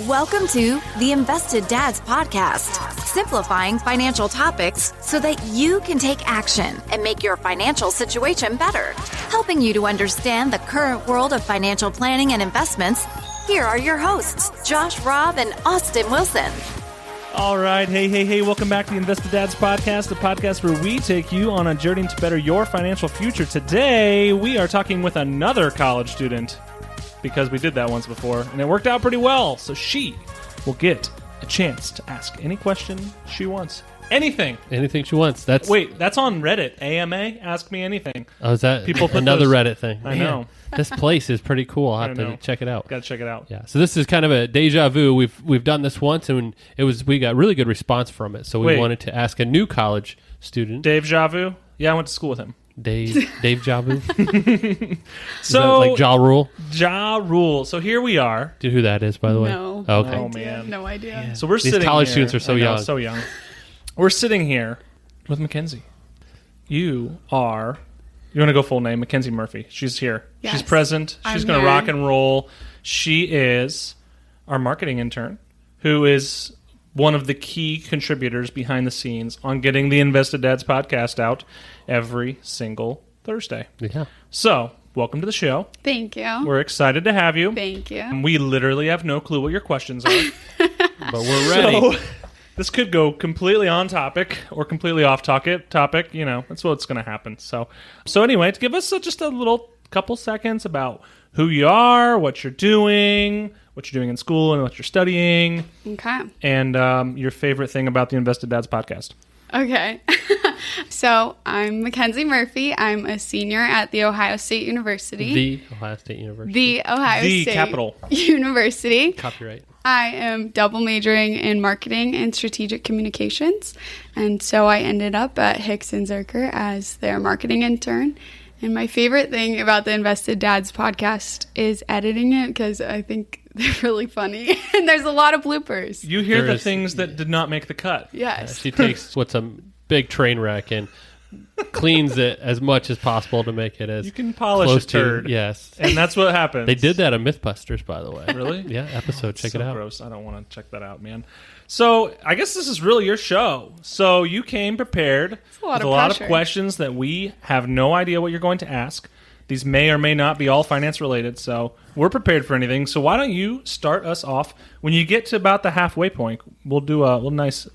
Welcome to the Invested Dads Podcast, simplifying financial topics so that you can take action and make your financial situation better. Helping you to understand the current world of financial planning and investments, here are your hosts, Josh Robb and Austin Wilson. All right. Hey. Welcome back to the Invested Dads Podcast, the podcast where we take you on a journey to better your financial future. Today, we are talking with another college student because we did that once before, and it worked out pretty well. So she will get a chance to ask any question she wants. Anything she wants. That's on Reddit. AMA, ask me anything. Oh, is that people put another Reddit thing? I know. This place is pretty cool. I'll have to check it out. Got to check it out. Yeah. So this is kind of a deja vu. We've done this once, and we got really good response from it. So we wanted to ask a new college student. Dave Javu? Yeah, I went to school with him. Dave Javu. So like Ja Rule? Ja Rule. So here we are. Do you know who that is, by the way? No. Oh, okay. Oh, man. No idea. Yeah. So we're These sitting college here. students are so young. We're sitting here with Mackenzie. You want to go full name? Mackenzie Murphy. She's here. Yes. She's present. She's going to here. rock and roll. She is our marketing intern, who is one of the key contributors behind the scenes on getting the Invested Dads podcast out every single Thursday. Yeah. So, welcome to the show. Thank you. We're excited to have you. Thank you. We literally have no clue what your questions are. But we're ready. So, this could go completely on topic or completely off topic. You know, that's what's going to happen. So anyway, to give us just a little couple seconds about who you are, what you're doing in school, and what you're studying. Okay. And your favorite thing about the Invested Dads podcast. Okay. So I'm Mackenzie Murphy. I'm a senior at The Ohio State University. The Ohio State University. The Ohio The State capital. University. Copyright. I am double majoring in marketing and strategic communications. And so I ended up at Hicks & Zerker as their marketing intern. And my favorite thing about the Invested Dads podcast is editing it because I think they're really funny. And there's a lot of bloopers. You hear the things that did not make the cut. Yes. She takes what's a big train wreck and cleans it as much as possible to make it as you can polish close a turd. to, yes. And that's what happens. They did that on Mythbusters, by the way. Really? Yeah, episode. Check it out. Gross. I don't want to check that out, man. So I guess this is really your show. So you came prepared with a lot of questions that we have no idea what you're going to ask. These may or may not be all finance related, so we're prepared for anything. So why don't you start us off? When you get to about the halfway point, we'll do a nice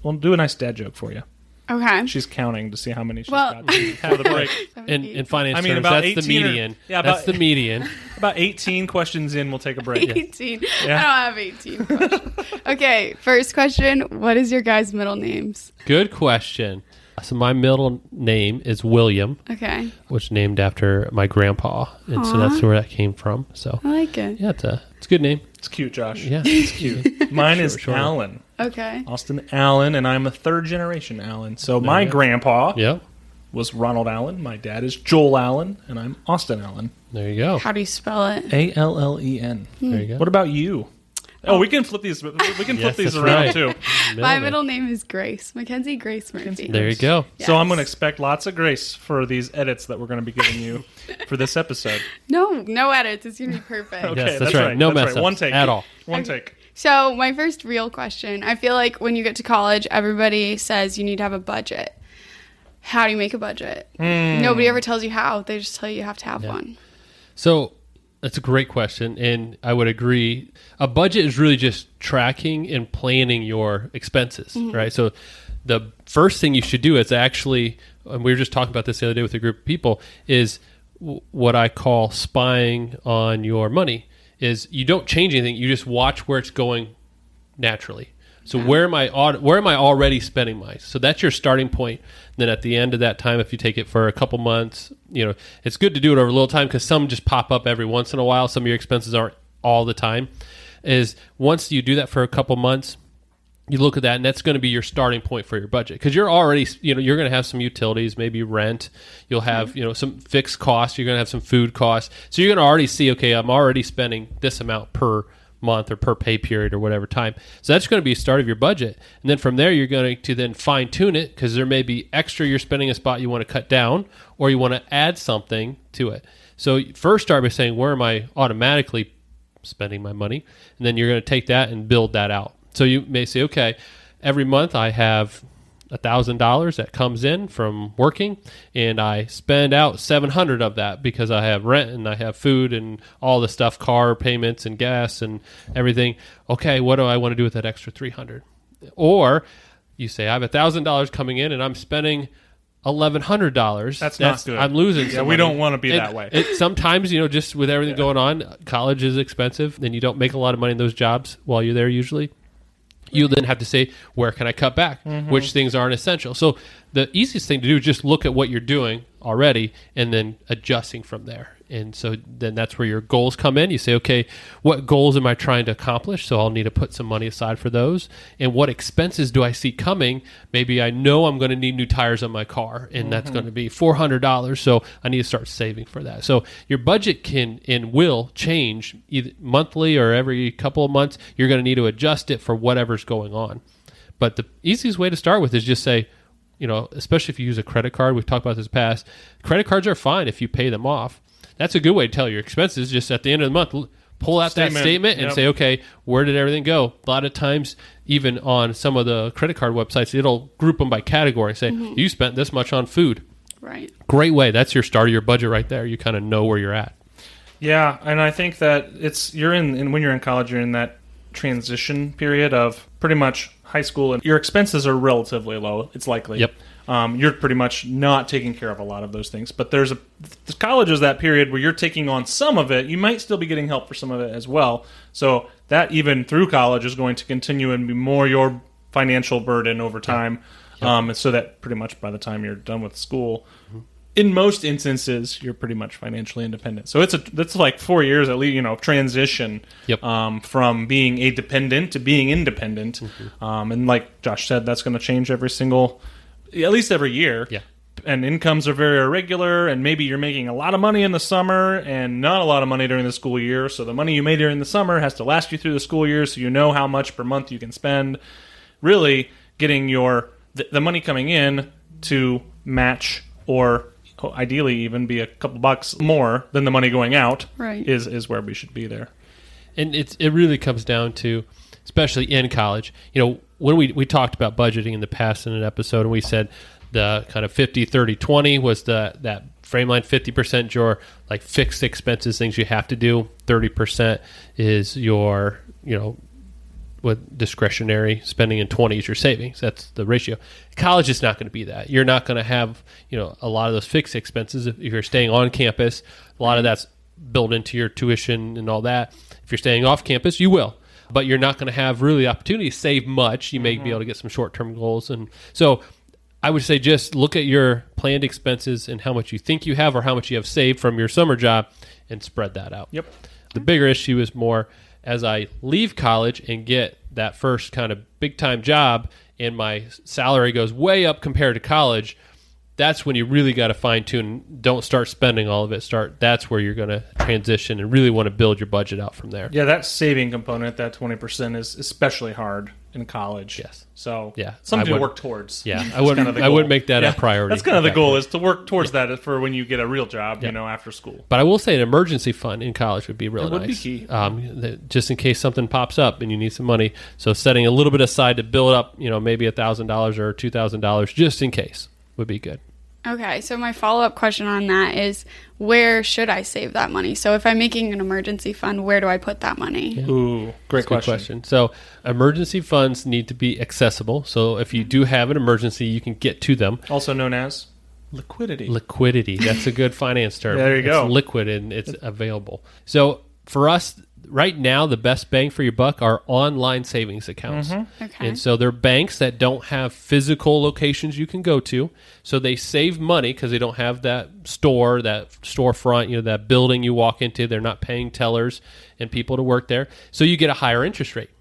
dad joke for you. Okay. She's counting to see how many she's got before the break. In finance I mean, terms, about that's the 18 median. that's the median. About 18 questions in, we'll take a break. 18. Yeah. I don't have 18 questions. Okay, first question. What is your guys' middle names? Good question. So my middle name is William. Okay. Which is named after my grandpa. And so that's where that came from. So I like it. yeah, it's a good name. It's cute, Josh. Yeah, it's cute. Mine is Sure. Allen. Okay. Austin Allen, and I'm a third generation Allen. So my grandpa Yep. was Ronald Allen. My dad is Joel Allen, and I'm Austin Allen. There you go. How do you spell it? Allen. There you go. What about you? Oh, we can flip these. We can flip these that's around right. too. My middle name is Grace. Mackenzie Grace Murphy. There you go. Yes. So I'm going to expect lots of grace for these edits that we're going to be giving you for this episode. No edits. It's going to be perfect. Okay, Yes, that's right. No mess ups One take at all. One take. So my first real question. I feel like when you get to college, everybody says you need to have a budget. How do you make a budget? Nobody ever tells you how. They just tell you have to have one. So that's a great question, and I would agree. A budget is really just tracking and planning your expenses, right? So the first thing you should do is actually, and we were just talking about this the other day with a group of people, is what I call spying on your money. Is you don't change anything, you just watch where it's going naturally. So where am I already spending money? So that's your starting point. Then at the end of that time, if you take it for a couple months, it's good to do it over a little time because some just pop up every once in a while. Some of your expenses aren't all the time. Is once you do that for a couple months, you look at that, and that's going to be your starting point for your budget because you're already, you're going to have some utilities, maybe rent. You'll have, some fixed costs. You're going to have some food costs. So you're going to already see, okay, I'm already spending this amount per month or per pay period or whatever time. So that's going to be a start of your budget. And then from there, you're going to then fine tune it because there may be extra you're spending a spot you want to cut down or you want to add something to it. So first start by saying, where am I automatically spending my money. And then you're going to take that and build that out. So you may say, okay, every month I have $1,000 that comes in from working, and I spend out $700 of that because I have rent and I have food and all the stuff, car payments and gas and everything. Okay, what do I want to do with that extra $300? Or you say I have $1,000 coming in and I'm spending $1,100. That's not good. I'm losing. Yeah, we don't want to be that way. Sometimes, just with everything going on, college is expensive, and you don't make a lot of money in those jobs while you're there usually. You then have to say, where can I cut back? Which things aren't essential? So the easiest thing to do is just look at what you're doing already and then adjusting from there. And so then that's where your goals come in. You say, okay, what goals am I trying to accomplish? So I'll need to put some money aside for those. And what expenses do I see coming? Maybe I know I'm going to need new tires on my car, and that's going to be $400. So I need to start saving for that. So your budget can and will change either monthly or every couple of months. You're going to need to adjust it for whatever's going on. But the easiest way to start with is just say, especially if you use a credit card, we've talked about this past, credit cards are fine if you pay them off. That's a good way to tell your expenses. Just at the end of the month, pull out that statement and say, okay, where did everything go? A lot of times, even on some of the credit card websites, it'll group them by category. Say, you spent this much on food. Right. Great way. That's your start of your budget right there. You kind of know where you're at. Yeah, and I think that when you're in college, you're in that transition period of pretty much high school, and your expenses are relatively low. It's likely. Yep. You're pretty much not taking care of a lot of those things. But the college is that period where you're taking on some of it. You might still be getting help for some of it as well. So that even through college is going to continue and be more your financial burden over time. Yep. And so that pretty much by the time you're done with school, in most instances, you're pretty much financially independent. So that's like 4 years at least, transition from being a dependent to being independent. And like Josh said, that's going to change at least every year. Yeah. And incomes are very irregular, and maybe you're making a lot of money in the summer and not a lot of money during the school year. So the money you made during the summer has to last you through the school year, so you know how much per month you can spend. Really getting the money coming in to match, or ideally even be a couple bucks more than the money going out, right, is where we should be there. And it really comes down to, especially in college, when we talked about budgeting in the past in an episode, and we said the kind of 50, 30, 20 was that frame line. 50% your like fixed expenses, things you have to do. 30% is your, with discretionary spending, and 20 is your savings. That's the ratio. College is not going to be that. You're not going to have, a lot of those fixed expenses. If you're staying on campus, a lot of that's built into your tuition and all that. If you're staying off campus, you will. But you're not going to have really the opportunity to save much. You may be able to get some short-term goals. And so I would say just look at your planned expenses and how much you think you have or how much you have saved from your summer job and spread that out. Yep. The bigger issue is more as I leave college and get that first kind of big-time job and my salary goes way up compared to college, that's when you really got to fine-tune. Don't start spending all of it. That's where you're going to transition and really want to build your budget out from there. Yeah, that saving component, that 20%, is especially hard in college. Yes. So something to work towards. Yeah, I wouldn't make that a priority. That's kind of the goal, is to work towards that for when you get a real job, after school. But I will say an emergency fund in college would be really nice. It would be key. Just in case something pops up and you need some money. So setting a little bit aside to build up, maybe $1,000 or $2,000 just in case would be good. Okay, so my follow-up question on that is, where should I save that money? So if I'm making an emergency fund, where do I put that money? Yeah. Ooh, great question. So emergency funds need to be accessible. So if you do have an emergency, you can get to them. Also known as liquidity. Liquidity. That's a good finance term. There you go. It's liquid and it's available. So for us, right now, the best bang for your buck are online savings accounts. Okay. And so they're banks that don't have physical locations you can go to. So they save money because they don't have that store, that storefront, that building you walk into. They're not paying tellers and people to work there. So you get a higher interest rate.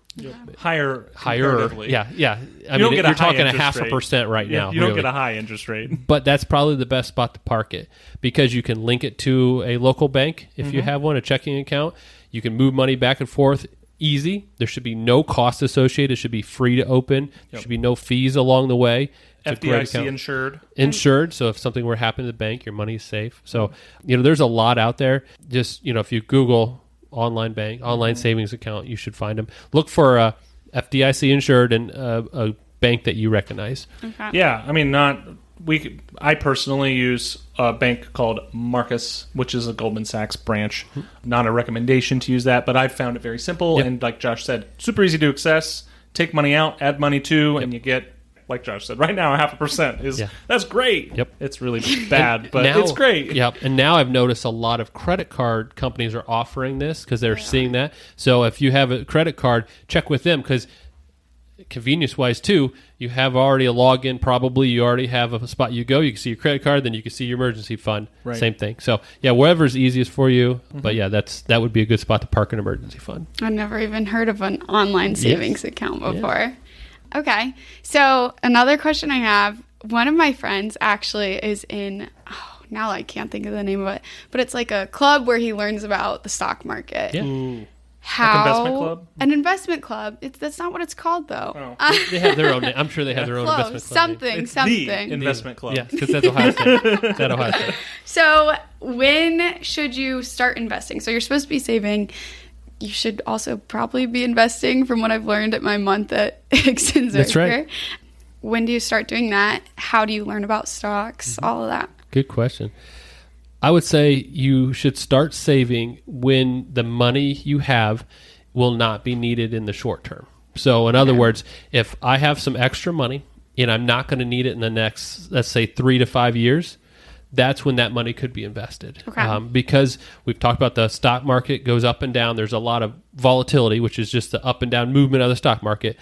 Higher. Yeah. I mean, you're talking a 0.5% right now. You don't get a high interest rate. But that's probably the best spot to park it, because you can link it to a local bank if you have one, a checking account. You can move money back and forth easy. There should be no cost associated. It should be free to open. There should be no fees along the way. FDIC insured. Insured, so if something were to happen to the bank, your money is safe. So, there's a lot out there. Just, if you Google online bank, online savings account, you should find them. Look for a FDIC insured and a bank that you recognize. Okay. Yeah, I mean, I personally use a bank called Marcus, which is a Goldman Sachs branch. Not a recommendation to use that, but I've found it very simple. Yep. And like Josh said, super easy to access. Take money out, add money to, and you get, like Josh said, right now 0.5% is that's great. Yep. It's really bad, but it's great. Yep. And now I've noticed a lot of credit card companies are offering this because they're seeing that. So if you have a credit card, check with them because convenience-wise too, you have already a login. Probably you already have a spot you go. You can see your credit card, then you can see your emergency fund. Right. Same thing. So yeah, wherever's easiest for you. But yeah, that would be a good spot to park an emergency fund. I've never even heard of an online savings account before. Yeah. Okay. So another question I have, one of my friends actually is in, now I can't think of the name of it, but it's like a club where he learns about the stock market. Yeah. Ooh. Like investment club? An investment club. That's not what it's called, though. Oh. They have their own name. I'm sure they have their own investment club. Something. The investment club. Yeah, because that's Ohio State. That's Ohio State. So when should you start investing? So you're supposed to be saving. You should also probably be investing from what I've learned at my month at Hickson's. That's right. When do you start doing that? How do you learn about stocks? All of that. Good question. I would say you should start saving when the money you have will not be needed in the short term. So in other words, if I have some extra money and I'm not going to need it in the next, let's say 3 to 5 years, that's when that money could be invested. Okay. Because we've talked about the stock market goes up and down. There's a lot of volatility, which is just the up and down movement of the stock market.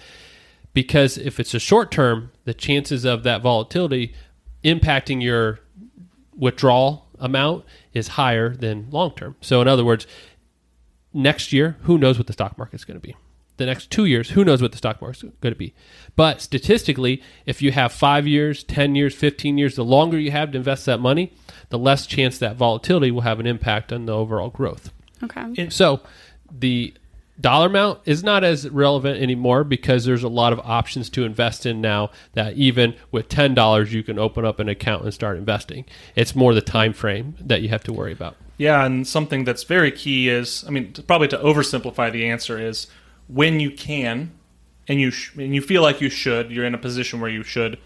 Because if it's a short term, the chances of that volatility impacting your withdrawal amount is higher than long term. So in other words, next year, who knows what the stock market's going to be? The next 2 years, who knows what the stock market's going to be? But statistically, if you have 5 years, 10 years, 15 years, the longer you have to invest that money, the less chance that volatility will have an impact on the overall growth. Okay. So the dollar amount is not as relevant anymore because there's a lot of options to invest in now that even with $10 you can open up an account and start investing. It's more the time frame that you have to worry about. Yeah, and something that's very key is, probably to oversimplify the answer is when you can and you feel like you should, you're in a position where you should,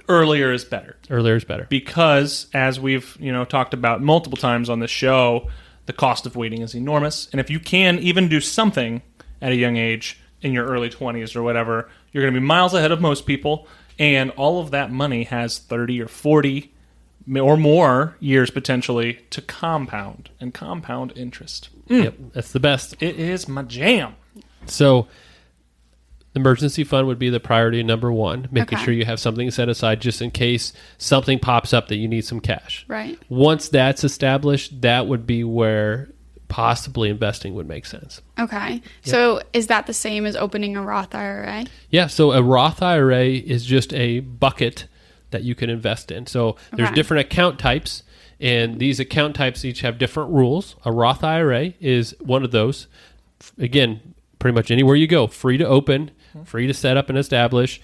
earlier is better. Earlier is better. Because as we've, talked about multiple times on this show, the cost of waiting is enormous. And if you can even do something at a young age in your early 20s or whatever, you're going to be miles ahead of most people. And all of that money has 30 or 40 or more years potentially to compound and compound interest. Yep, that's the best. It is my jam. So emergency fund would be the priority number one, making sure you have something set aside just in case something pops up that you need some cash. Right. Once that's established, that would be where possibly investing would make sense. Okay. Yep. So is that the same as opening a Roth IRA? Yeah. So a Roth IRA is just a bucket that you can invest in. So there's different account types, and these account types each have different rules. A Roth IRA is one of those. Again, pretty much anywhere you go, free to open, free to set up and establish.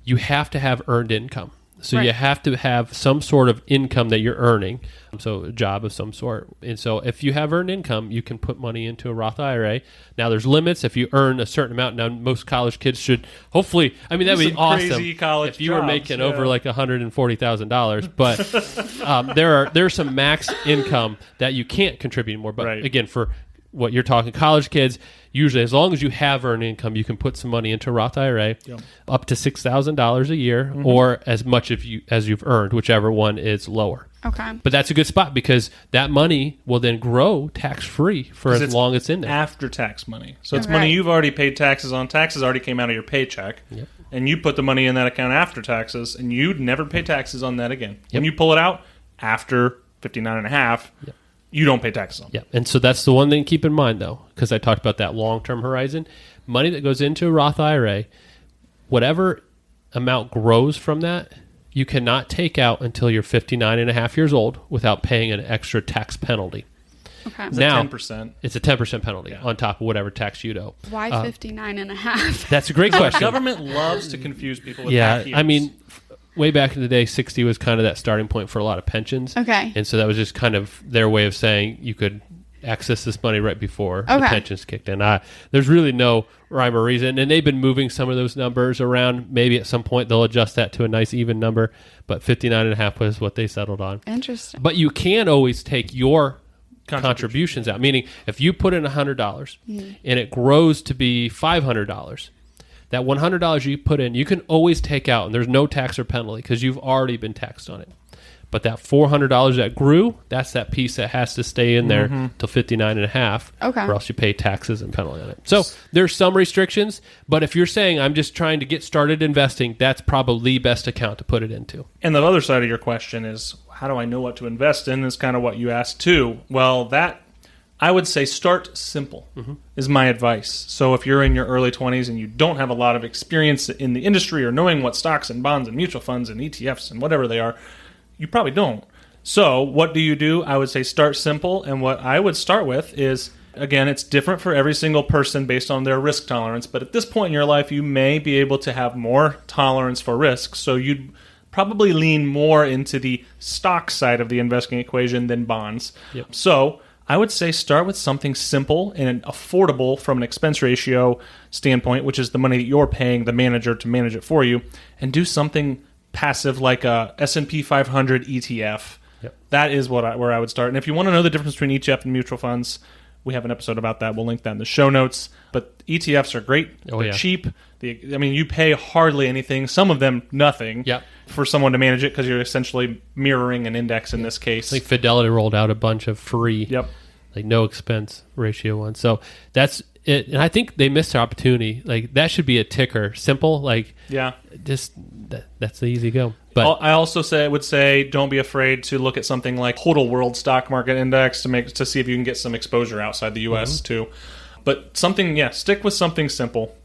You have to have earned income. So you have to have some sort of income that you're earning, so a job of some sort. And so if you have earned income, you can put money into a Roth IRA. Now, there's limits. If you earn a certain amount, now most college kids should hopefully, that'd be awesome if you were making over like $140,000. But there are some max income that you can't contribute more. But again, for what you're talking, college kids, usually as long as you have earned income, you can put some money into a Roth IRA up to $6,000 a year or as much as you've earned, whichever one is lower. Okay. But that's a good spot because that money will then grow tax-free for as long as it's in there. After-tax money. So it's money you've already paid taxes on. Taxes already came out of your paycheck. Yep. And you put the money in that account after taxes, and you'd never pay taxes on that again. When you pull it out after 59.5, you don't pay taxes on. Yeah, and so that's the one thing to keep in mind, though, because I talked about that long-term horizon. Money that goes into a Roth IRA, whatever amount grows from that, you cannot take out until you're 59.5 years old without paying an extra tax penalty. Okay. It's now, 10%. It's a 10% penalty on top of whatever tax you'd owe. Why 59.5? That's a great question. The government loves to confuse people with half years. Way back in the day, 60 was kind of that starting point for a lot of pensions. Okay. And so that was just kind of their way of saying you could access this money right before the pension's kicked in. There's really no rhyme or reason, and they've been moving some of those numbers around. Maybe at some point they'll adjust that to a nice even number, but 59.5 was what they settled on. Interesting. But you can always take your contributions out, meaning if you put in $100 and it grows to be $500, that $100 you put in, you can always take out, and there's no tax or penalty because you've already been taxed on it. But that $400 that grew, that's that piece that has to stay in there till 59.5, or else you pay taxes and penalty on it. So there's some restrictions, but if you're saying I'm just trying to get started investing, that's probably the best account to put it into. And the other side of your question is, how do I know what to invest in? Is kind of what you asked too. Well, that I would say start simple is my advice. So if you're in your early 20s and you don't have a lot of experience in the industry or knowing what stocks and bonds and mutual funds and ETFs and whatever they are, you probably don't. So what do? I would say start simple. And what I would start with is, again, it's different for every single person based on their risk tolerance. But at this point in your life, you may be able to have more tolerance for risk. So you'd probably lean more into the stock side of the investing equation than bonds. Yep. So I would say start with something simple and affordable from an expense ratio standpoint, which is the money that you're paying the manager to manage it for you, and do something passive like a S&P 500 ETF. Yep. That is where I would start. And if you want to know the difference between ETF and mutual funds, we have an episode about that. We'll link that in the show notes. But ETFs are great. They're cheap. You pay hardly anything. Some of them, nothing. Yep. For someone to manage it because you're essentially mirroring an index in this case. I think Fidelity rolled out a bunch of free, like no expense ratio ones. So that's it. And I think they missed their opportunity. Like that should be a ticker. Simple. Like just that's the easy go. But I also would say don't be afraid to look at something like Total World Stock Market Index to see if you can get some exposure outside the U.S. too. But stick with something simple.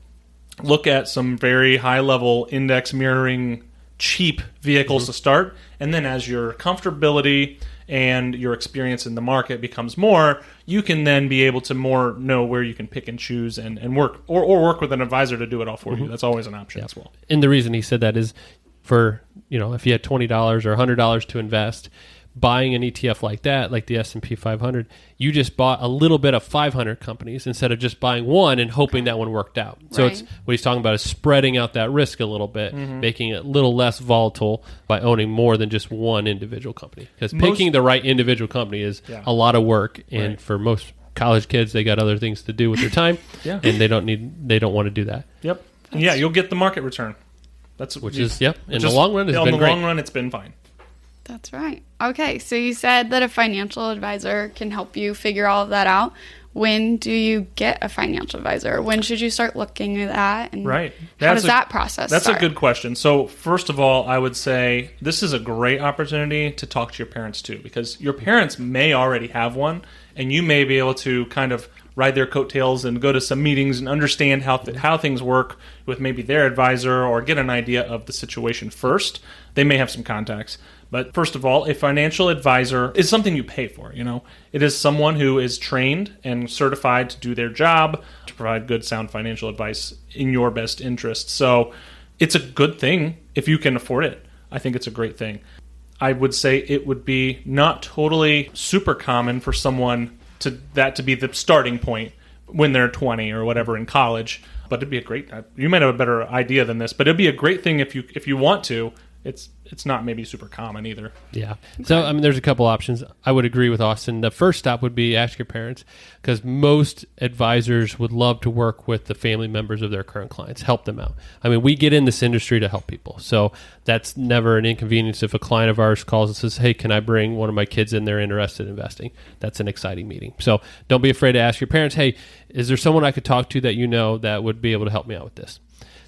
Look at some very high level index mirroring cheap vehicles to start, and then as your comfortability and your experience in the market becomes more, you can then be able to more know where you can pick and choose and work or work with an advisor to do it all for you. That's always an option as well. And the reason he said that is for, if you had $20 or $100 to invest, buying an ETF like that, like the S&P 500, you just bought a little bit of 500 companies instead of just buying one and hoping that one worked out. So it's what he's talking about is spreading out that risk a little bit, making it a little less volatile by owning more than just one individual company. Because picking the right individual company is a lot of work, and for most college kids, they got other things to do with their time, and they don't want to do that. Yep. You'll get the market return. In the long run, long run, it's been fine. That's right. Okay, so you said that a financial advisor can help you figure all of that out. When do you get a financial advisor? When should you start looking at that? And how does that process start? That's a good question. So first of all, I would say this is a great opportunity to talk to your parents too, because your parents may already have one, and you may be able to kind of ride their coattails and go to some meetings and understand how things work with maybe their advisor, or get an idea of the situation first. They may have some contacts. But first of all, a financial advisor is something you pay for, It is someone who is trained and certified to do their job, to provide good, sound financial advice in your best interest. So it's a good thing if you can afford it. I think it's a great thing. I would say it would be not totally super common for someone to be the starting point when they're 20 or whatever in college. But it'd be a great, you might have a better idea than this, but it'd be a great thing if you want to. It's not maybe super common either. Yeah. So, there's a couple options. I would agree with Austin. The first stop would be ask your parents, because most advisors would love to work with the family members of their current clients, help them out. We get in this industry to help people. So that's never an inconvenience if a client of ours calls and says, hey, can I bring one of my kids in? They're interested in investing. That's an exciting meeting. So don't be afraid to ask your parents, hey, is there someone I could talk to that would be able to help me out with this?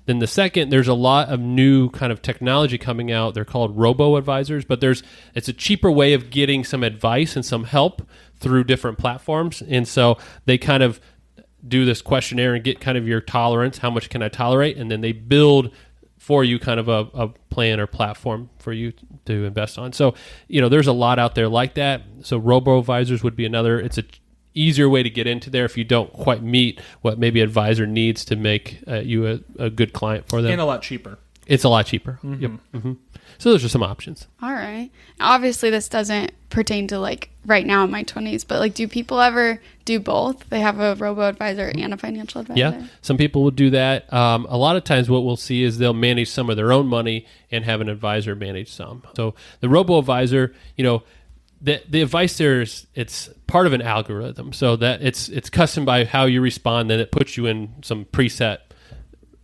Then the second, there's a lot of new kind of technology coming out. They're called Robo-Advisors, but it's a cheaper way of getting some advice and some help through different platforms. And so they kind of do this questionnaire and get kind of your tolerance, how much can I tolerate? And then they build for you kind of a plan or platform for you to invest on. So, there's a lot out there like that. So Robo-Advisors would be another. It's a easier way to get into there if you don't quite meet what maybe advisor needs to make you a good client for them. And a lot cheaper. It's a lot cheaper. Mm-hmm. Yep. Mm-hmm. So those are some options. All right. Obviously, this doesn't pertain to like right now in my 20s, but like, do people ever do both? They have a robo-advisor and a financial advisor? Yeah, some people will do that. A lot of times what we'll see is they'll manage some of their own money and have an advisor manage some. So the robo-advisor, the advice there is, it's part of an algorithm. So that it's custom by how you respond, then it puts you in some preset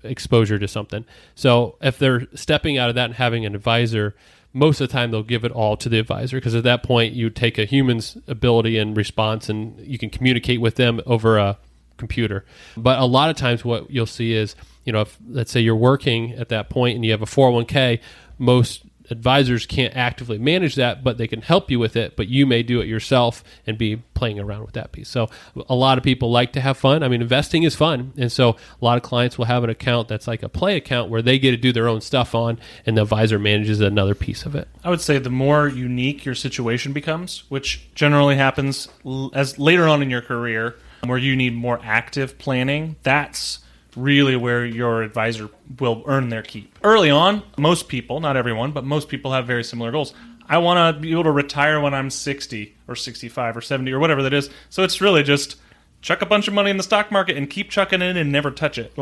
exposure to something. So if they're stepping out of that and having an advisor, most of the time they'll give it all to the advisor, because at that point you take a human's ability and response and you can communicate with them over a computer. But a lot of times what you'll see is, if let's say you're working at that point and you have a 401k, most advisors can't actively manage that, but they can help you with it, but you may do it yourself and be playing around with that piece. So a lot of people like to have fun. I mean, investing is fun. And so a lot of clients will have an account that's like a play account where they get to do their own stuff on, and the advisor manages another piece of it. I would say the more unique your situation becomes, which generally happens as later on in your career, where you need more active planning, that's really where your advisor will earn their keep. Early on, most people, not everyone, but most people have very similar goals. I want to be able to retire when I'm 60 or 65 or 70 or whatever that is. So it's really just chuck a bunch of money in the stock market and keep chucking in and never touch it,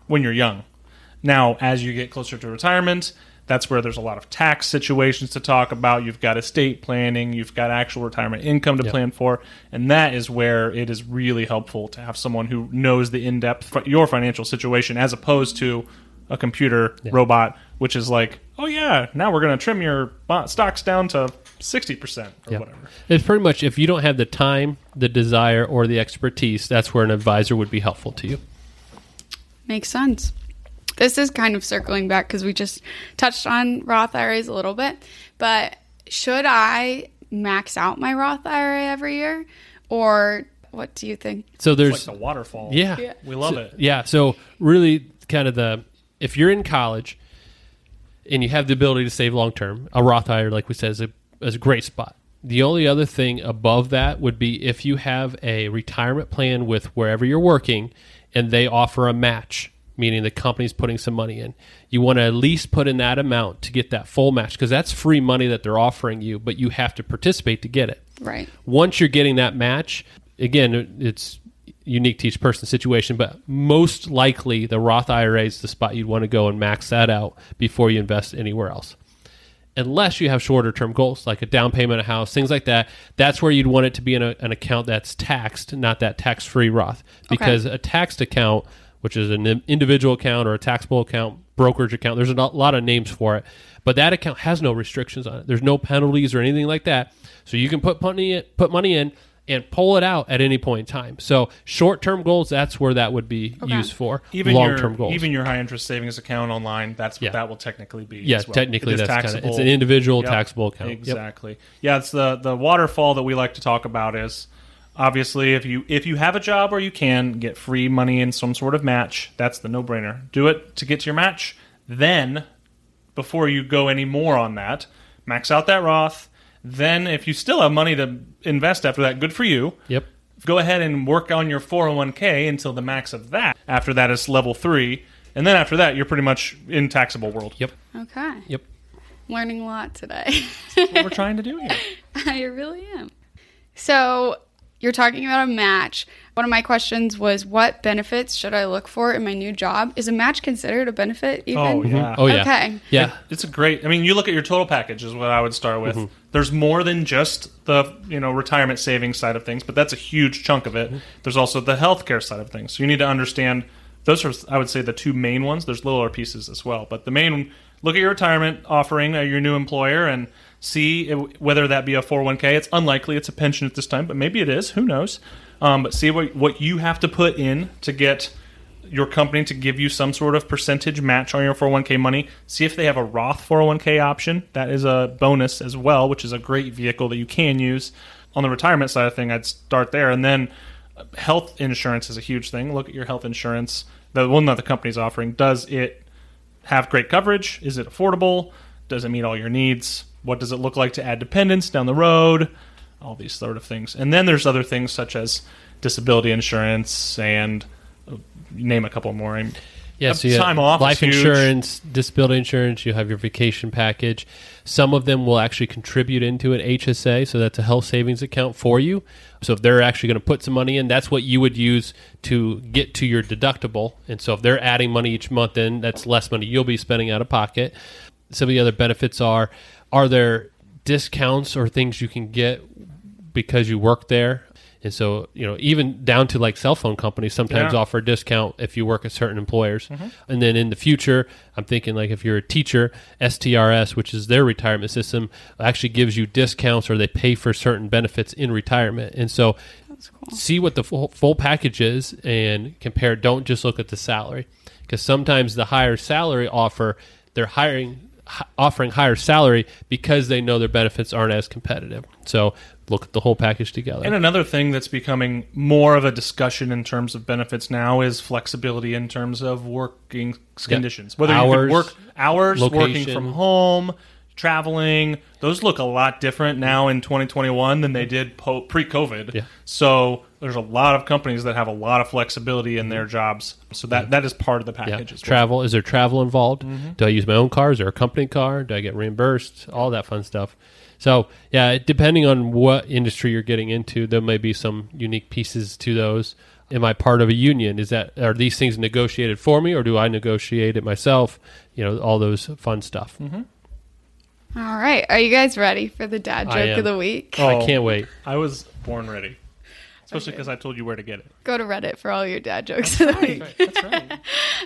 when you're young. Now, as you get closer to retirement, that's where there's a lot of tax situations to talk about. You've got estate planning. You've got actual retirement income to plan for. And that is where it is really helpful to have someone who knows the in-depth your financial situation, as opposed to a computer robot, which is like, oh, yeah, now we're going to trim your stocks down to 60% or whatever. It's pretty much, if you don't have the time, the desire, or the expertise, that's where an advisor would be helpful to you. Makes sense. This is kind of circling back because we just touched on Roth IRAs a little bit, but should I max out my Roth IRA every year, or what do you think? So there's it's like the waterfall. Yeah. We love it. Yeah. So really kind of if you're in college and you have the ability to save long-term, a Roth IRA, like we said, is a great spot. The only other thing above that would be if you have a retirement plan with wherever you're working and they offer a match, meaning the company's putting some money in. You want to at least put in that amount to get that full match, because that's free money that they're offering you, but you have to participate to get it. Right. Once you're getting that match, again, it's unique to each person's situation, but most likely the Roth IRA is the spot you'd want to go and max that out before you invest anywhere else. Unless you have shorter term goals, like a down payment, a house, things like that, that's where you'd want it to be in an account that's taxed, not that tax-free Roth. Because a taxed account, which is an individual account or a taxable account, brokerage account, there's a lot of names for it, but that account has no restrictions on it. There's no penalties or anything like that. So you can put money in and pull it out at any point in time. So short-term goals, that's where that would be used for. Even long-term goals. Even your high-interest savings account online, that's what that will technically be. Yeah, as well. technically it's an individual taxable account. Exactly. Yeah, it's the waterfall that we like to talk about is, obviously, if you have a job where you can get free money in some sort of match, that's the no-brainer. Do it to get to your match. Then, before you go any more on that, max out that Roth. Then, if you still have money to invest after that, good for you. Yep. Go ahead and work on your 401k until the max of that. After that is level 3. And then after that, you're pretty much in taxable world. Yep. Okay. Yep. Learning a lot today. That's what we're trying to do here. I really am. So you're talking about a match. One of my questions was, what benefits should I look for in my new job? Is a match considered a benefit even? Oh, yeah. Oh, yeah. Okay. Yeah. It's a great, you look at your total package is what I would start with. There's more than just the, retirement savings side of things, but that's a huge chunk of it. There's also the healthcare side of things. So you need to understand, those are, I would say, the two main ones. There's littler pieces as well. But the main, look at your retirement offering at your new employer and see whether that be a 401k. It's unlikely it's a pension at this time, but maybe it is. Who knows? But see what you have to put in to get your company to give you some sort of percentage match on your 401k money. See if they have a Roth 401k option. That is a bonus as well, which is a great vehicle that you can use. On the retirement side of thing, I'd start there. And then health insurance is a huge thing. Look at your health insurance. The one that the company's offering. Does it have great coverage? Is it affordable? Does it meet all your needs? What does it look like to add dependents down the road? All these sort of things. And then there's other things such as disability insurance and name a couple more. Yeah, so you time have off, life is huge. insurance, disability insurance, you have your vacation package. Some of them will actually contribute into an HSA, so that's a health savings account for you. So if they're actually going to put some money in, that's what you would use to get to your deductible. And so if they're adding money each month in, that's less money you'll be spending out of pocket. Some of the other benefits are there discounts or things you can get because you work there? And so, even down to like cell phone companies sometimes offer a discount if you work at certain employers. Mm-hmm. And then in the future, I'm thinking like if you're a teacher, STRS, which is their retirement system, actually gives you discounts or they pay for certain benefits in retirement. And so see what the full package is and compare. Don't just look at the salary, because sometimes the higher salary offer, they're offering higher salary because they know their benefits aren't as competitive. So look at the whole package together. And another thing that's becoming more of a discussion in terms of benefits now is flexibility in terms of working conditions. Whether you can work hours, location, working from home, traveling, those look a lot different now in 2021 than they did pre-COVID. Yeah. So there's a lot of companies that have a lot of flexibility in their jobs. So that is part of the package as well. Travel, is there travel involved? Mm-hmm. Do I use my own car? Is there a company car? Do I get reimbursed? All that fun stuff. So, depending on what industry you're getting into, there may be some unique pieces to those. Am I part of a union? Are these things negotiated for me, or do I negotiate it myself? All those fun stuff. Mm-hmm. All right. Are you guys ready for the dad joke of the week? I can't wait. I was born ready. Especially because I told you where to get it. Go to Reddit for all your dad jokes of the week. That's right.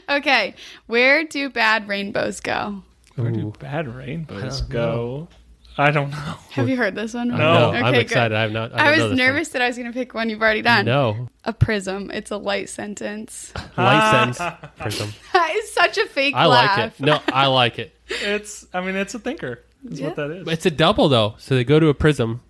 Okay. Where do bad rainbows go? Where do bad rainbows go? I don't know. Have you heard this one? No. Okay, I'm excited. good. I was nervous that I was going to pick one you've already done. No. A prism. It's a light sentence. Light sense. Prism. It's such a fake I laugh. like it. No, I like it. It's a thinker. Is what that is. It's a double, though. So they go to a prism,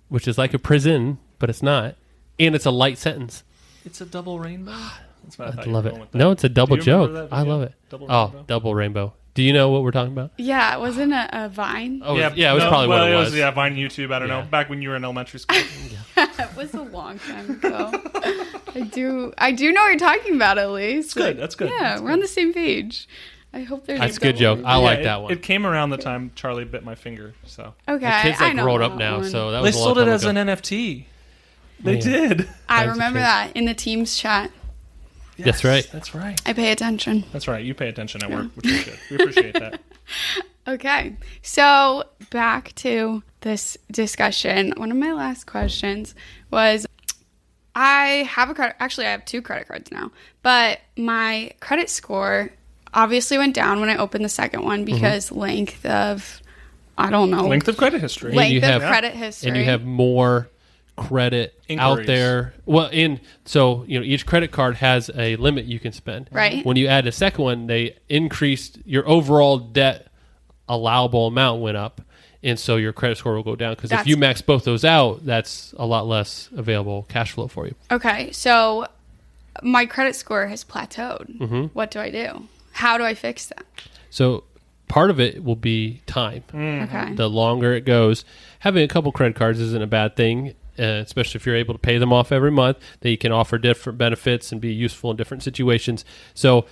which is like a prison, but it's not. And it's a light sentence. It's a double rainbow? That's what I thought love you were it. going with that. No, it's a double joke. I love it. Double rainbow? Double rainbow. Do you know what we're talking about? Yeah, it wasn't a Vine. Oh, it was probably what it was. Vine YouTube. I don't know. Back when you were in elementary school. It was a long time ago. I do know what you're talking about, at least. That's good. That's good. Yeah, we're on the same page. I hope there's That's a good joke. I like that one. It came around the time Charlie bit my finger. So okay, the kids I know grown up that now, one. so that they was a long sold it time as ago. an NFT. They did. I remember that in the Teams chat. Yes, That's right. That's right. I pay attention. That's right. You pay attention at work, which we should. We appreciate that. Okay, so back to this discussion. One of my last questions was, I have two credit cards now, but my credit score obviously went down when I opened the second one because length of credit history. Credit history. And you have more credit Inquiries. out there. Well, so each credit card has a limit you can spend. Right. When you add a second one, they increased your overall debt allowable amount went up, and so your credit score will go down, because if you max both those out, that's a lot less available cash flow for you. Okay, so my credit score has plateaued. What do I do? How do I fix that? So part of it will be time. Okay. The longer it goes, having a couple credit cards isn't a bad thing. Especially if you're able to pay them off every month, they can offer different benefits and be useful in different situations. So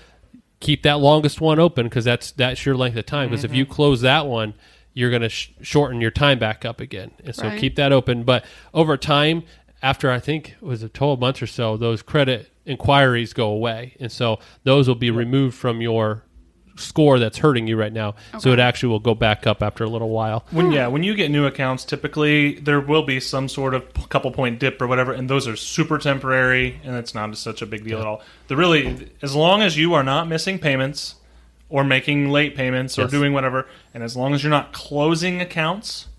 keep that longest one open, because that's your length of time. Because if you close that one, you're going to shorten your time back up again. And so keep that open. But over time, after I think it was 12 months or so, those credit inquiries go away. And so those will be removed from your score that's hurting you right now. Okay. So it actually will go back up after a little while. When you get new accounts, typically there will be some sort of couple point dip or whatever, and those are super temporary, and it's not such a big deal at all. As long as you are not missing payments or making late payments or doing whatever, and as long as you're not closing accounts,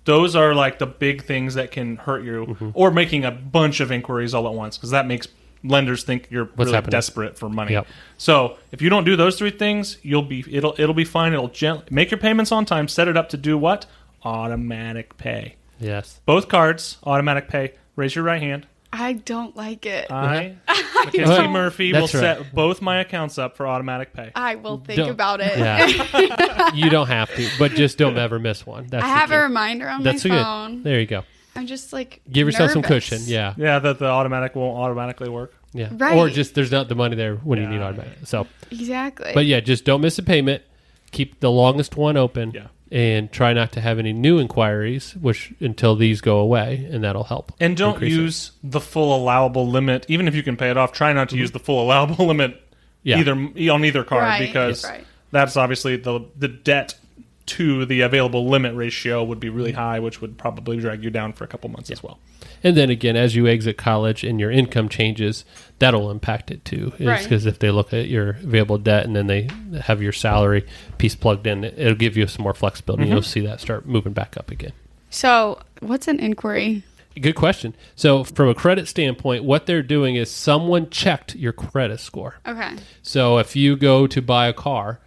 those are like the big things that can hurt you, or making a bunch of inquiries all at once, because that makes lenders think you're really desperate for money. Yep. So if you don't do those three things, it'll be fine. It'll gently make your payments on time. Set it up to do what? Automatic pay. Yes. Both cards, automatic pay. Raise your right hand. I don't like it. Mackenzie Murphy will set both my accounts up for automatic pay. I will think about it. Yeah. You don't have to, but just don't ever miss one. That's I have a reminder on my phone. There you go. I'm just like give yourself some nervous. cushion. Yeah. Yeah, that the automatic won't automatically work. Yeah. Right. Or just there's not the money there when you need automatic. So exactly. But yeah, just don't miss a payment. Keep the longest one open. Yeah. And try not to have any new inquiries, which until these go away, and that'll help. And don't use the full allowable limit, even if you can pay it off. Try not to use the full allowable limit on either card, because that's obviously the debt to the available limit ratio would be really high, which would probably drag you down for a couple months as well. And then again, as you exit college and your income changes, that'll impact it too. Because if they look at your available debt and then they have your salary piece plugged in, it'll give you some more flexibility. You'll see that start moving back up again. So what's an inquiry? Good question. So from a credit standpoint, what they're doing is someone checked your credit score. Okay. So if you go to buy a car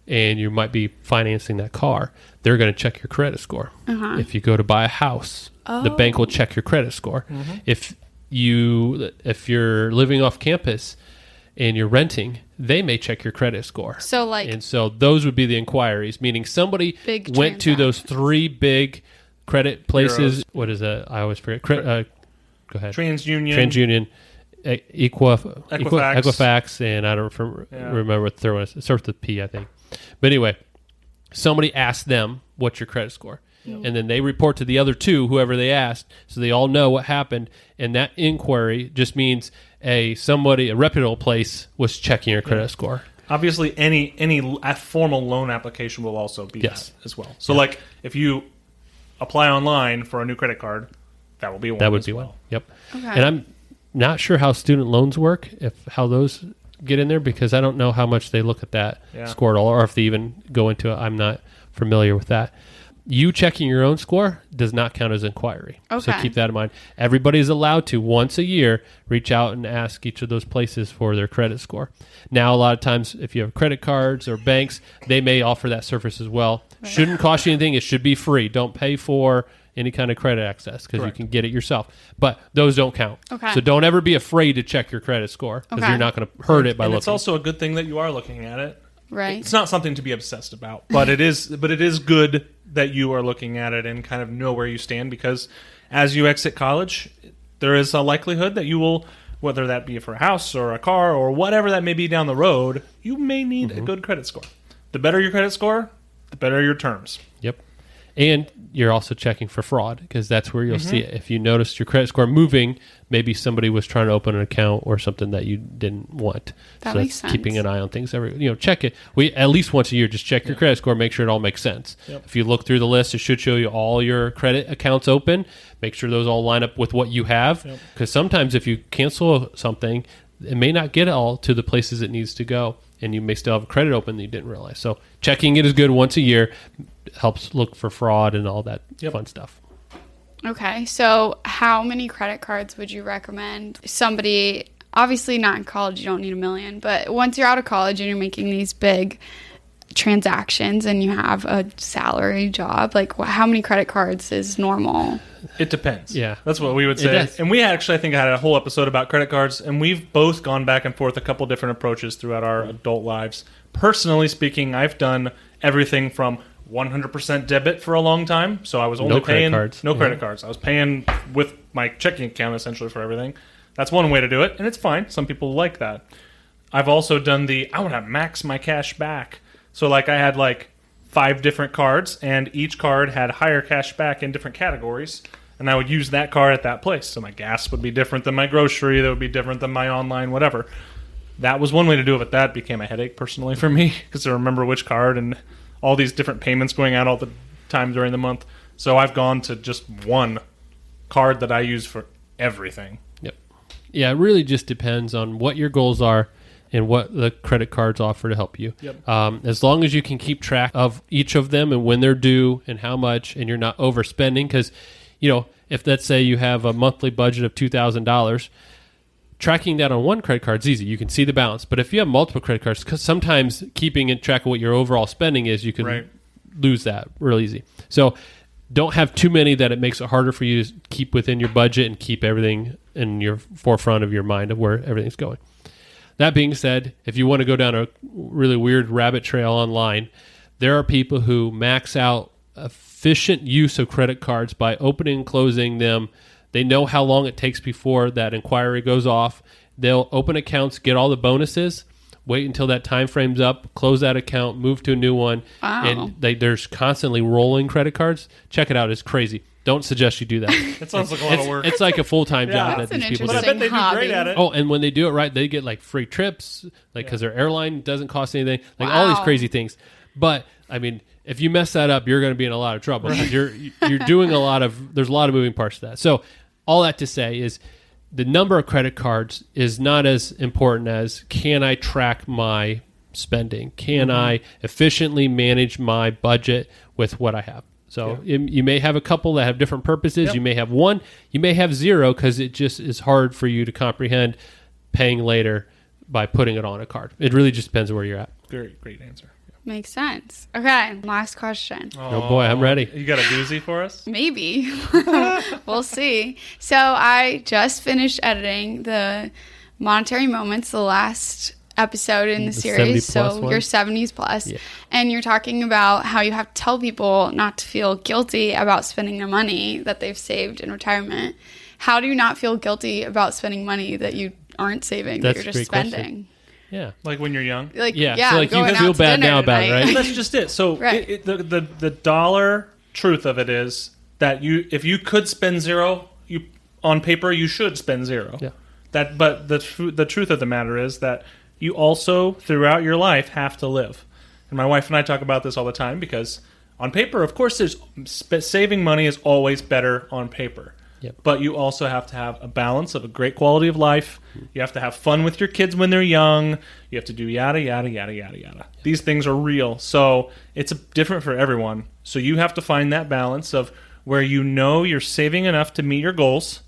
and you might be financing that car, they're going to check your credit score. If you go to buy a house, the bank will check your credit score. If you're living off campus and you're renting, they may check your credit score. And so those would be the inquiries, meaning somebody went to those 3 big credit places. Bureaus. What is that? I always forget. Go ahead. TransUnion. Equifax, and I don't remember what the third one is. It starts with P, I think. But anyway, somebody asked them, what's your credit score? And then they report to the other 2, whoever they asked, so they all know what happened. And that inquiry just means a reputable place was checking your credit score. Obviously, any formal loan application will also be that as well. So, like, if you apply online for a new credit card, that will be one. That would be one. Yep. Okay. And I'm not sure how student loans work, how those get in there, because I don't know how much they look at that score at all, or if they even go into it. I'm not familiar with that. You checking your own score does not count as inquiry. So keep that in mind. Everybody is allowed to, once a year, reach out and ask each of those places for their credit score. Now, a lot of times, if you have credit cards or banks, they may offer that service as well. Shouldn't cost you anything. It should be free. Don't pay for any kind of credit access, because you can get it yourself. But those don't count. So don't ever be afraid to check your credit score, because you're not going to hurt it by looking. It's also a good thing that you are looking at it. Right. It's not something to be obsessed about, but it is good that you are looking at it and kind of know where you stand, because as you exit college, there is a likelihood that you will, whether that be for a house or a car or whatever that may be down the road, you may need a good credit score. The better your credit score, the better your terms. Yep. And you're also checking for fraud, because that's where you'll see it. If you notice your credit score moving, maybe somebody was trying to open an account or something that you didn't want. That makes sense. Keeping an eye on things. Check it. At least once a year, just check your credit score, make sure it all makes sense. If you look through the list, it should show you all your credit accounts open. Make sure those all line up with what you have, because sometimes if you cancel something, it may not get all to the places it needs to go, and you may still have credit open that you didn't realize. So checking it is good once a year. Helps look for fraud and all that fun stuff. Okay, so how many credit cards would you recommend somebody, obviously not in college, you don't need 1 million, but once you're out of college and you're making these big transactions and you have a salary job, like how many credit cards is normal? It depends. Yeah. That's what we would say. And we actually, I think, had a whole episode about credit cards, and we've both gone back and forth a couple different approaches throughout our adult lives. Personally speaking, I've done everything from 100% debit for a long time, so I was only paying no credit cards. I was paying with my checking account essentially for everything. That's one way to do it, and it's fine. Some people like that. I've also done I want to max my cash back. So like I had like 5 different cards, and each card had higher cash back in different categories, and I would use that card at that place. So my gas would be different than my grocery, that would be different than my online, whatever. That was one way to do it, but that became a headache personally for me, because I remember which card and all these different payments going out all the time during the month. So I've gone to just one card that I use for everything. Yep. Yeah, it really just depends on what your goals are and what the credit cards offer to help you. Yep. As long as you can keep track of each of them and when they're due and how much, and you're not overspending, because, if let's say you have a monthly budget of $2,000, tracking that on one credit card is easy. You can see the balance. But if you have multiple credit cards, because sometimes keeping in track of what your overall spending is, you can lose that real easy. So don't have too many that it makes it harder for you to keep within your budget and keep everything in your forefront of your mind of where everything's going. That being said, if you want to go down a really weird rabbit trail online, there are people who max out efficient use of credit cards by opening and closing them. They know how long it takes before that inquiry goes off. they'll open accounts, get all the bonuses, wait until that time frame's up, close that account, move to a new one. Wow. And there's constantly rolling credit cards. Check it out. It's crazy. Don't suggest you do that. It sounds like a lot of work. It's like a full-time job That's that these people do. But I bet they do great at it. Oh, and when they do it right, they get like free trips, like because their airline doesn't cost anything, like all these crazy things. But I mean, if you mess that up, you're going to be in a lot of trouble. Right. You're doing there's a lot of moving parts to that. So all that to say is the number of credit cards is not as important as can I track my spending? Can I efficiently manage my budget with what I have? So you may have a couple that have different purposes. Yep. You may have one. You may have zero because it just is hard for you to comprehend paying later by putting it on a card. It really just depends on where you're at. Great answer. Makes sense. Okay, last question. Oh boy, I'm ready. You got a doozy for us? Maybe. We'll see. So I just finished editing the Monetary Moments, the last episode in the series. So you're 70s plus. Yeah. And you're talking about how you have to tell people not to feel guilty about spending their money that they've saved in retirement. How do you not feel guilty about spending money that you aren't saving, that you're just spending? Question. Yeah. Like when you're young? So like you feel bad now about it, right? Well, that's just it. So the dollar truth of it is that if you could spend zero, on paper you should spend zero. Yeah. But the truth of the matter is that you also throughout your life have to live. And my wife and I talk about this all the time because on paper, of course, saving money is always better on paper. Yep. But you also have to have a balance of a great quality of life. You have to have fun with your kids when they're young. You have to do yada, yada, yada, yada, yada. These things are real. So it's different for everyone. So you have to find that balance of where you know you're saving enough to meet your goals.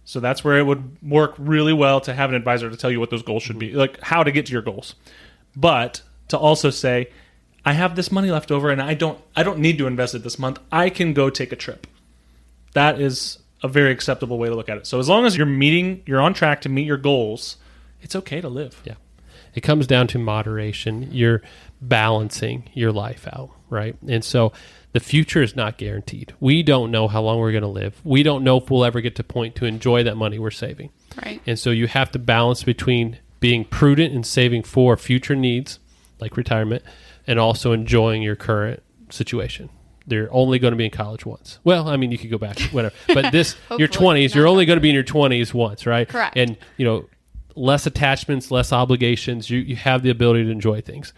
So that's where it would work really well to have an advisor to tell you what those goals should be, like how to get to your goals. But to also say, I have this money left over and I don't need to invest it this month. I can go take a trip. That is a very acceptable way to look at it. So as long as you're on track to meet your goals, it's okay to live. Yeah. It comes down to moderation. You're balancing your life out, right? And so the future is not guaranteed. We don't know how long we're going to live. We don't know if we'll ever get to a point to enjoy that money we're saving. Right. And so you have to balance between being prudent and saving for future needs, like retirement, and also enjoying your current situation. They're only going to be in college once. Well, I mean, you could go back, whatever. But your 20s, you're only going to be in your 20s once, right? Correct. And, less attachments, less obligations. You have the ability to enjoy things.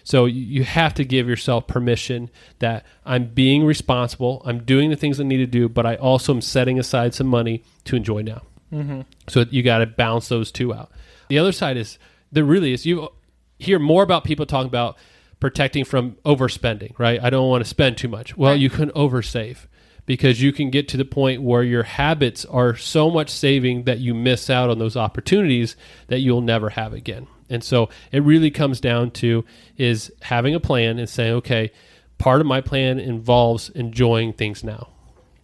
So you have to give yourself permission that I'm being responsible. I'm doing the things I need to do, but I also am setting aside some money to enjoy now. Mm-hmm. So you got to balance those two out. The other side is, you hear more about people talking about protecting from overspending, right? I don't want to spend too much. Well, you can oversave because you can get to the point where your habits are so much saving that you miss out on those opportunities that you'll never have again. And so it really comes down to is having a plan and saying, okay, part of my plan involves enjoying things now.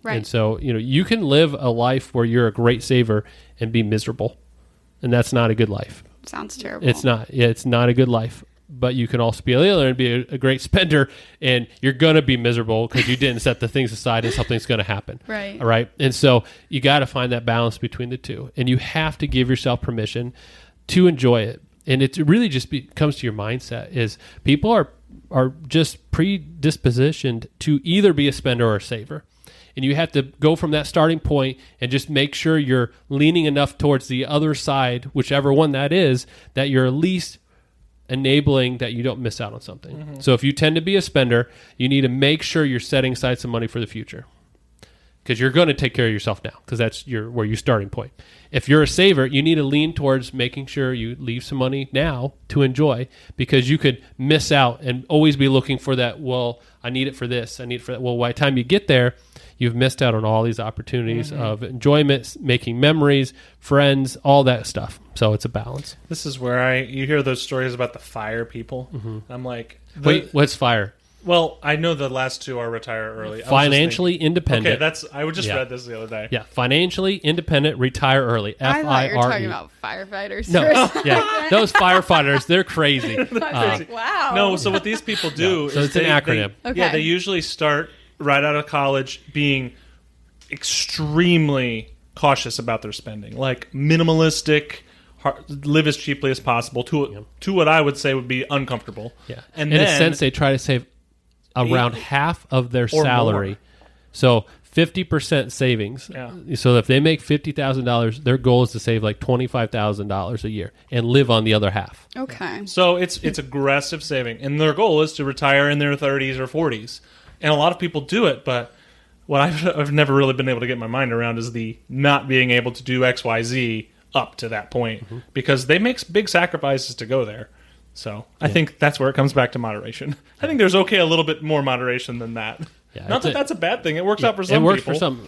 Right. And so, you can live a life where you're a great saver and be miserable. And that's not a good life. Sounds terrible. It's not. Yeah, it's not a good life. But you can also be a other and be a great spender, and you're going to be miserable because you didn't set the things aside and something's going to happen. Right. All right. And so you got to find that balance between the two. And you have to give yourself permission to enjoy it. And it really just comes to your mindset is people are just predispositioned to either be a spender or a saver. And you have to go from that starting point and just make sure you're leaning enough towards the other side, whichever one that is, that you're at least enabling that you don't miss out on something. Mm-hmm. So if you tend to be a spender, you need to make sure you're setting aside some money for the future because you're going to take care of yourself now because that's where your starting point. If you're a saver, you need to lean towards making sure you leave some money now to enjoy because you could miss out and always be looking for that, well, I need it for this, I need it for that. Well, by the time you get there, you've missed out on all these opportunities of enjoyment, making memories, friends, all that stuff. So it's a balance. This is where you hear those stories about the FIRE people. Mm-hmm. I'm like... Wait, what's FIRE? Well, I know the last two are retire early. Financially independent. Okay, I just read this the other day. Yeah, financially independent, retire early. FIRE. I thought you were talking about firefighters. No, yeah, those firefighters, they're crazy. Wow. No, so what these people do is it's an acronym. They usually start right out of college being extremely cautious about their spending, like minimalistic, live as cheaply as possible to what I would say would be uncomfortable. Yeah. And in then, a sense, they try to save around half of their salary. More. So 50% savings. Yeah. So if they make $50,000, their goal is to save like $25,000 a year and live on the other half. Okay. So it's aggressive saving, and their goal is to retire in their 30s or 40s. And a lot of people do it, but what I've never really been able to get my mind around is the not being able to do X, Y, Z up to that point, because they make big sacrifices to go there. So I think that's where it comes back to moderation. I think there's a little bit more moderation than that. Yeah, Not that that's a bad thing. It works out for some people. It works for some,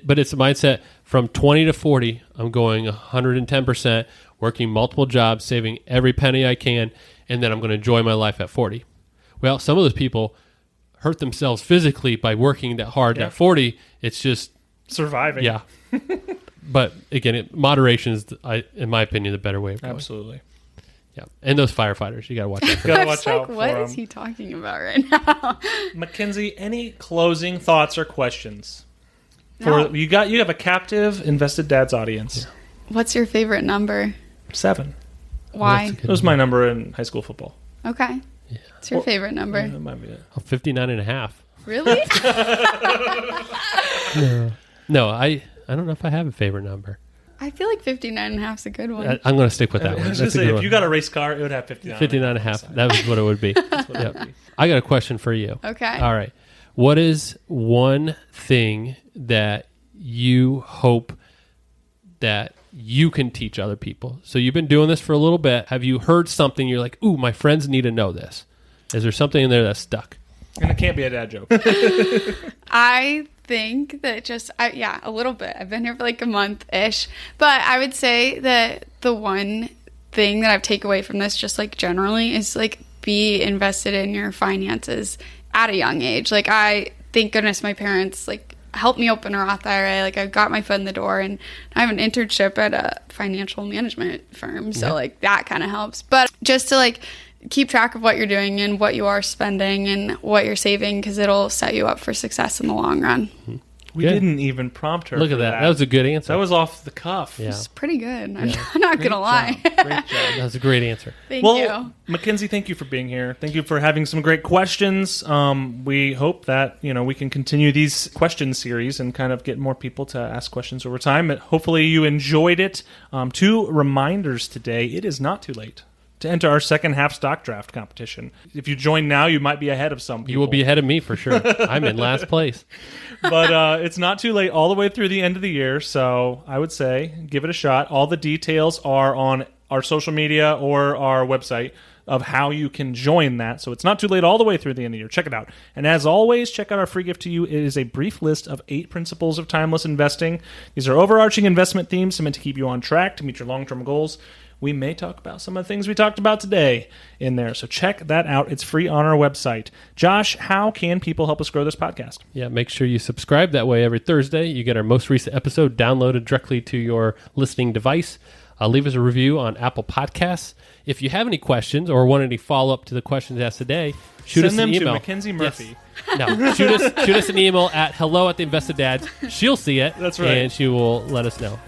but it's a mindset from 20 to 40. I'm going 110%, working multiple jobs, saving every penny I can, and then I'm going to enjoy my life at 40. Well, some of those people hurt themselves physically by working that hard. At 40, it's just surviving. Yeah. But again, moderation is, in my opinion, the better way of going. Absolutely. Yeah, and those firefighters, you got to watch out for. Got to watch out for what is he talking about right now? Mackenzie, any closing thoughts or questions? No. You have a captive Invested Dads audience. Yeah. What's your favorite number? 7. Why? That was my number in high school football. Okay. Yeah. What's your favorite number? Yeah, that might be it. 59.5. Really? No, I don't know if I have a favorite number. I feel like 59.5 is a good one. I'm going to stick with that one. I was going to say, if you got a race car, it would have 59. 59.5. That was what it would be. Yep. I got a question for you. Okay. All right. What is one thing that you hope that you can teach other people? So you've been doing this for a little bit. Have you heard something you're like, ooh, my friends need to know this? Is there something in there that's stuck? And it can't be a dad joke. I think that a little bit. I've been here for like a month-ish. But I would say that the one thing that I've taken away from this, just like generally, is like be invested in your finances at a young age. Like thank goodness my parents like helped me open a Roth IRA. Like I got my foot in the door, and I have an internship at a financial management firm. So like that kind of helps. But just to like keep track of what you're doing and what you are spending and what you're saving, because it'll set you up for success in the long run. We didn't even prompt her. Look at that. That was a good answer. That was off the cuff. Yeah. It's pretty good. I'm not going to lie. Great job. That was a great answer. Thank you. Mackenzie, thank you for being here. Thank you for having some great questions. We hope that we can continue these question series and kind of get more people to ask questions over time. But hopefully you enjoyed it. 2 reminders today. It is not too late to enter our second half stock draft competition. If you join now, you might be ahead of some people. You will be ahead of me for sure. I'm in last place. But it's not too late all the way through the end of the year, so I would say give it a shot. All the details are on our social media or our website of how you can join that. So it's not too late all the way through the end of the year. Check it out. And as always, check out our free gift to you. It is a brief list of 8 principles of timeless investing. These are overarching investment themes meant to keep you on track to meet your long-term goals. We may talk about some of the things we talked about today in there. So check that out. It's free on our website. Josh, how can people help us grow this podcast? Yeah, make sure you subscribe. That way every Thursday you get our most recent episode downloaded directly to your listening device. Leave us a review on Apple Podcasts. If you have any questions or want any follow-up to the questions asked today, shoot us an email. Send them to Mackenzie Murphy. Yes. No, shoot us an email at hello@theinvesteddads. She'll see it. That's right. And she will let us know.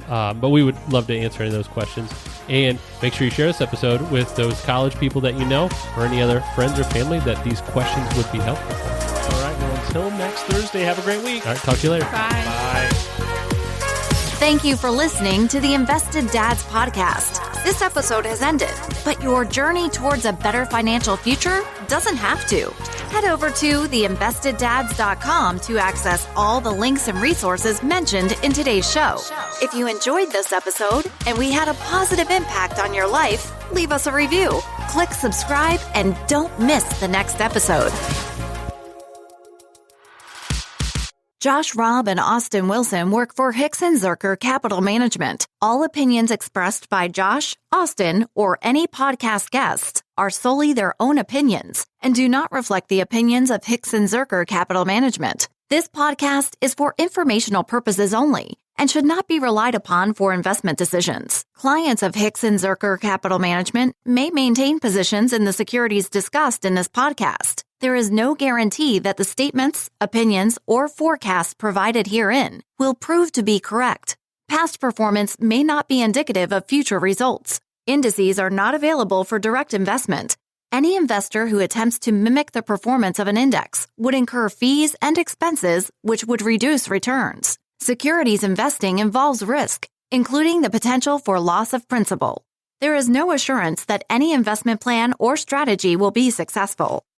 But we would love to answer any of those questions. And make sure you share this episode with those college people that you know or any other friends or family that these questions would be helpful for. All right. Well, until next Thursday, have a great week. All right. Talk to you later. Bye. Bye. Thank you for listening to the Invested Dads podcast. This episode has ended, but your journey towards a better financial future doesn't have to. Head over to theinvesteddads.com to access all the links and resources mentioned in today's show. If you enjoyed this episode and we had a positive impact on your life, leave us a review, click subscribe, and don't miss the next episode. Josh Robb and Austin Wilson work for Hicks & Zerker Capital Management. All opinions expressed by Josh, Austin, or any podcast guests are solely their own opinions and do not reflect the opinions of Hicks & Zerker Capital Management. This podcast is for informational purposes only and should not be relied upon for investment decisions. Clients of Hicks & Zerker Capital Management may maintain positions in the securities discussed in this podcast. There is no guarantee that the statements, opinions, or forecasts provided herein will prove to be correct. Past performance may not be indicative of future results. Indices are not available for direct investment. Any investor who attempts to mimic the performance of an index would incur fees and expenses which would reduce returns. Securities investing involves risk, including the potential for loss of principal. There is no assurance that any investment plan or strategy will be successful.